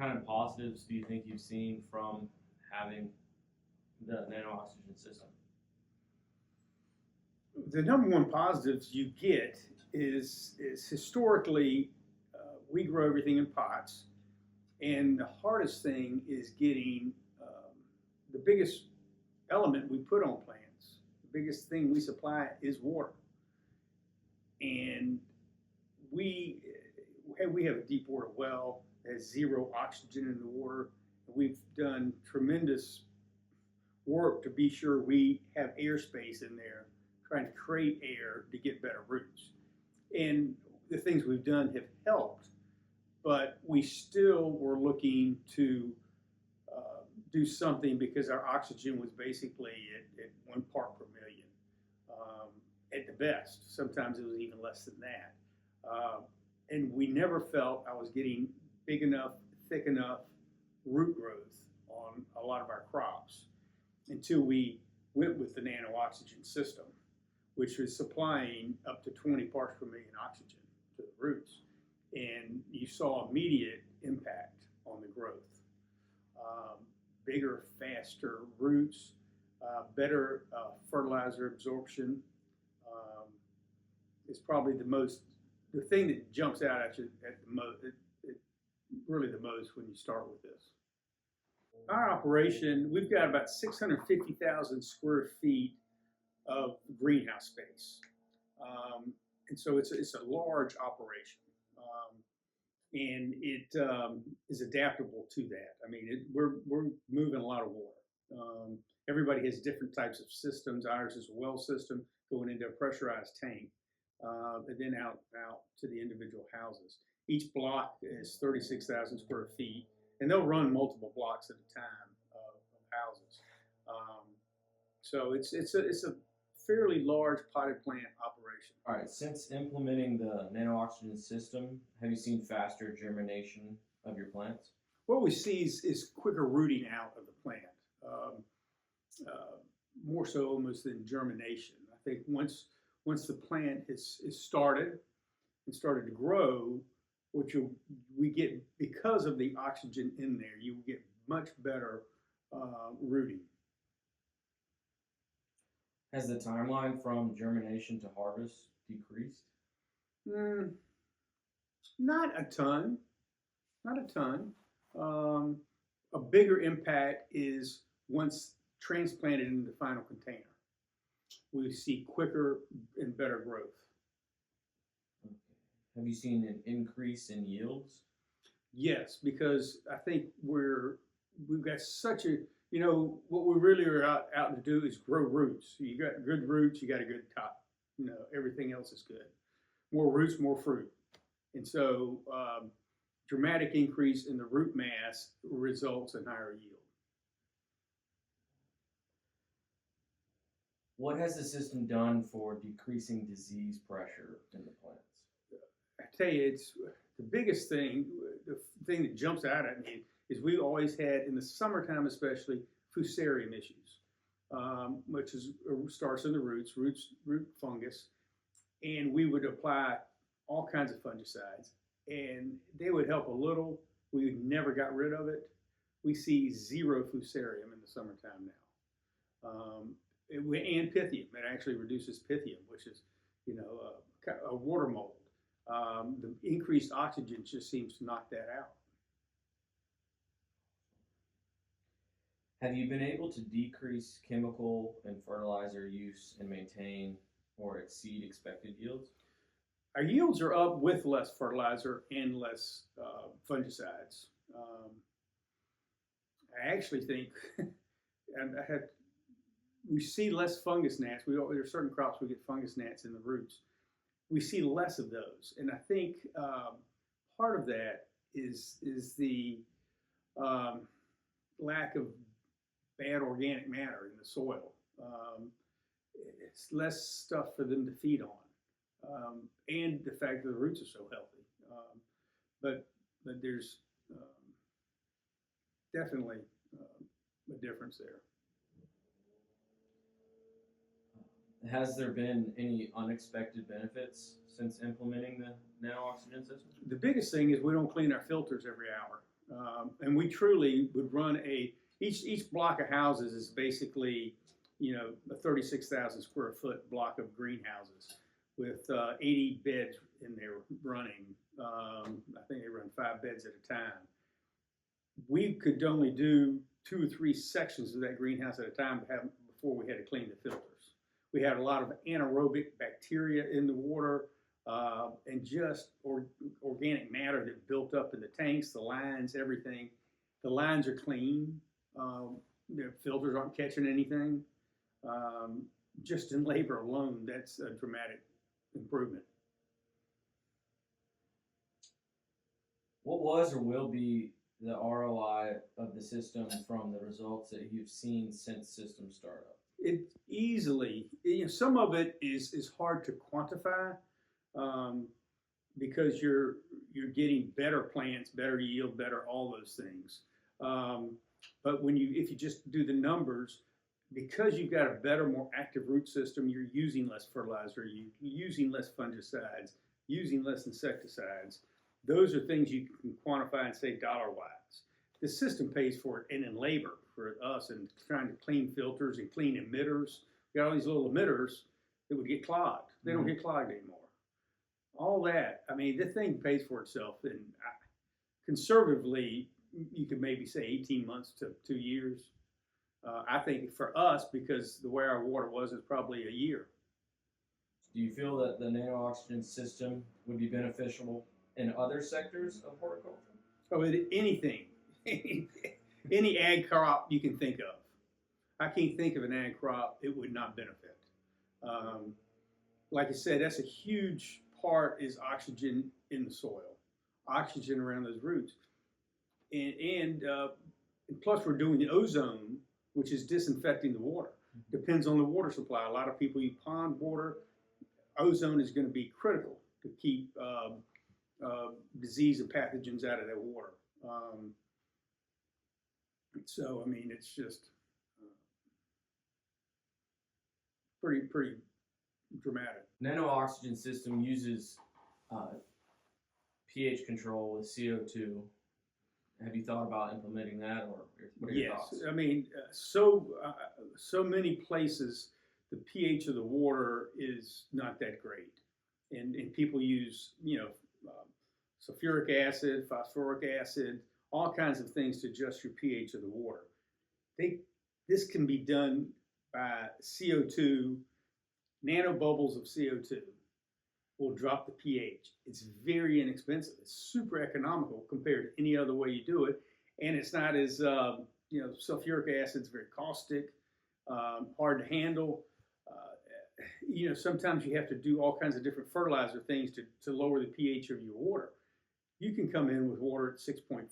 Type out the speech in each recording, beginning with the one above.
kind of positives do you think you've seen from having the NanoOxygen system? The number one positives you get is historically we grow everything in pots, and the hardest thing is getting the biggest element we put on plants. The biggest thing we supply is water, and we have a deep water well that has zero oxygen in the water. We've done tremendous work to be sure we have airspace in there, trying to create air to get better roots. And the things we've done have helped, but we still were looking to do something because our oxygen was basically at 1 part per million at the best. Sometimes it was even less than that. And we never felt I was getting big enough, thick enough root growth on a lot of our crops until we went with the NanoOxygen system, which was supplying up to 20 parts per million oxygen to the roots. And you saw immediate impact on the growth. Bigger, faster roots, better fertilizer absorption is probably the thing that jumps out at you at the most, really the most when you start with this. Our operation, we've got about 650,000 square feet of greenhouse space. And so it's a large operation. And it is adaptable to that. I mean, we're moving a lot of water. Everybody has different types of systems. Ours is a well system going into a pressurized tank, and then out to the individual houses. Each block is 36,000 square feet, and they'll run multiple blocks at a time of houses. So it's a fairly large potted plant operation. All right, since implementing the NanoOxygen system, have you seen faster germination of your plants? What we see is quicker rooting out of the plant, more so almost than germination. I think once the plant is started and started to grow, we get, because of the oxygen in there, you get much better rooting. Has the timeline from germination to harvest decreased? Not a ton. A bigger impact is once transplanted into the final container. We see quicker and better growth. Okay. Have you seen an increase in yields? Yes, because I think we've got such a, what we really are out to do is grow roots. You got good roots, you got a good top. Everything else is good. More roots, more fruit. And so dramatic increase in the root mass results in higher yield. What has the system done for decreasing disease pressure in the plants? I tell you, it's the biggest thing, the thing that jumps out at me is we always had, in the summertime especially, fusarium issues, which starts in the roots, root fungus, and we would apply all kinds of fungicides, and they would help a little. We never got rid of it. We see zero fusarium in the summertime now. And pythium, it actually reduces pythium, which is, a water mold. The increased oxygen just seems to knock that out. Have you been able to decrease chemical and fertilizer use and maintain or exceed expected yields? Our yields are up with less fertilizer and less fungicides. I actually think, and we see less fungus gnats. There are certain crops we get fungus gnats in the roots. We see less of those, and I think part of that is the lack of bad organic matter in the soil. It's less stuff for them to feed on, and the fact that the roots are so healthy. But there's definitely a difference there. Has there been any unexpected benefits since implementing the NanoOxygen system? The biggest thing is we don't clean our filters every hour. And we truly would run each block of houses is basically, a 36,000 square foot block of greenhouses with 80 beds in there running. I think they run 5 beds at a time. We could only do 2 or 3 sections of that greenhouse at a time before we had to clean the filters. We had a lot of anaerobic bacteria in the water and just organic matter that built up in the tanks, the lines, everything. The lines are clean. The filters aren't catching anything. Just in labor alone, that's a dramatic improvement. What was or will be the ROI of the system from the results that you've seen since system startup? It easily, some of it is hard to quantify because you're getting better plants, better yield, better all those things. But if you just do the numbers, because you've got a better, more active root system, you're using less fertilizer, you're using less fungicides, using less insecticides. Those are things you can quantify and say dollar-wise. The system pays for it, and in labor for us, and trying to clean filters and clean emitters. We got all these little emitters that would get clogged. They don't get clogged anymore. All that, I mean, the thing pays for itself. And conservatively, you could maybe say 18 months to 2 years. I think for us, because the way our water was, it's probably a year. Do you feel that the NanoOxygen system would be beneficial in other sectors of horticulture? Oh, anything. Any ag crop you can think of. I can't think of an ag crop it would not benefit. Like I said, that's a huge part is oxygen in the soil, oxygen around those roots. And plus we're doing the ozone, which is disinfecting the water. Depends on the water supply. A lot of people use pond water. Ozone is going to be critical to keep disease and pathogens out of that water. So, I mean, it's just pretty dramatic. NanoOxygen system uses pH control with CO2. Have you thought about implementing that, or what are your thoughts? Yes, I mean, so many places the pH of the water is not that great, and people use sulfuric acid, phosphoric acid, all kinds of things to adjust your pH of the water. This can be done by CO2. Nanobubbles of CO2 will drop the pH. It's very inexpensive. It's super economical compared to any other way you do it, and it's not as sulfuric acid's very caustic, hard to handle. Sometimes you have to do all kinds of different fertilizer things to lower the pH of your water. You can come in with water at 6.5,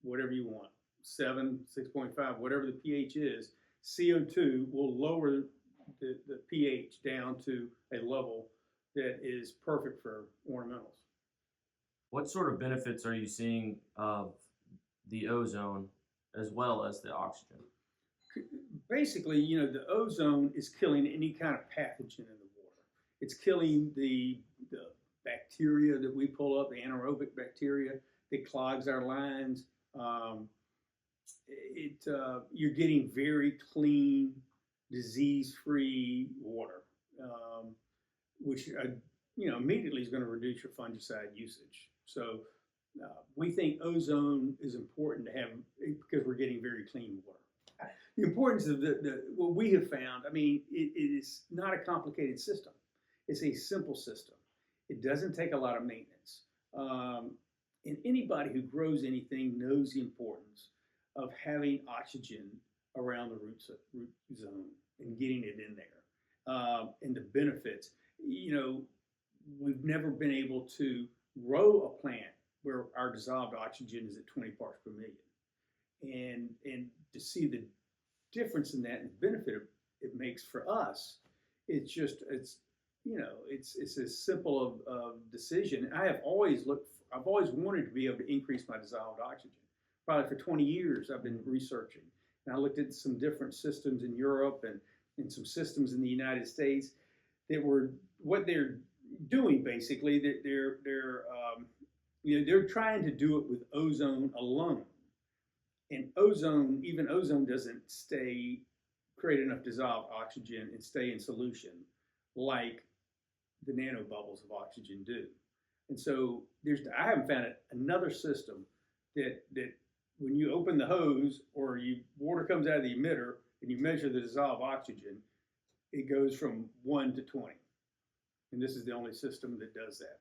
whatever you want, 7, 6.5, whatever the pH is. CO2 will lower the pH down to a level that is perfect for ornamentals. What sort of benefits are you seeing of the ozone as well as the oxygen? Basically, the ozone is killing any kind of pathogen in the water. It's killing the bacteria that we pull up, the anaerobic bacteria that clogs our lines. You're getting very clean, disease-free water, which immediately is going to reduce your fungicide usage. So we think ozone is important to have because we're getting very clean water. The importance of what we have found, I mean, it is not a complicated system. It's a simple system. It doesn't take a lot of maintenance. And anybody who grows anything knows the importance of having oxygen around the root zone and getting it in there. And the benefits. We've never been able to grow a plant where our dissolved oxygen is at 20 parts per million. And to see the difference in that and the benefit it makes for us, it's as simple of decision. I've always wanted to be able to increase my dissolved oxygen. Probably for 20 years I've been researching. And I looked at some different systems in Europe and some systems in the United States that were what they're doing basically. They're They're trying to do it with ozone alone. And ozone, even ozone doesn't create enough dissolved oxygen and stay in solution like the nanobubbles of oxygen do. And so I haven't found another system that when you open the hose or water comes out of the emitter and you measure the dissolved oxygen, it goes from 1 to 20. And this is the only system that does that.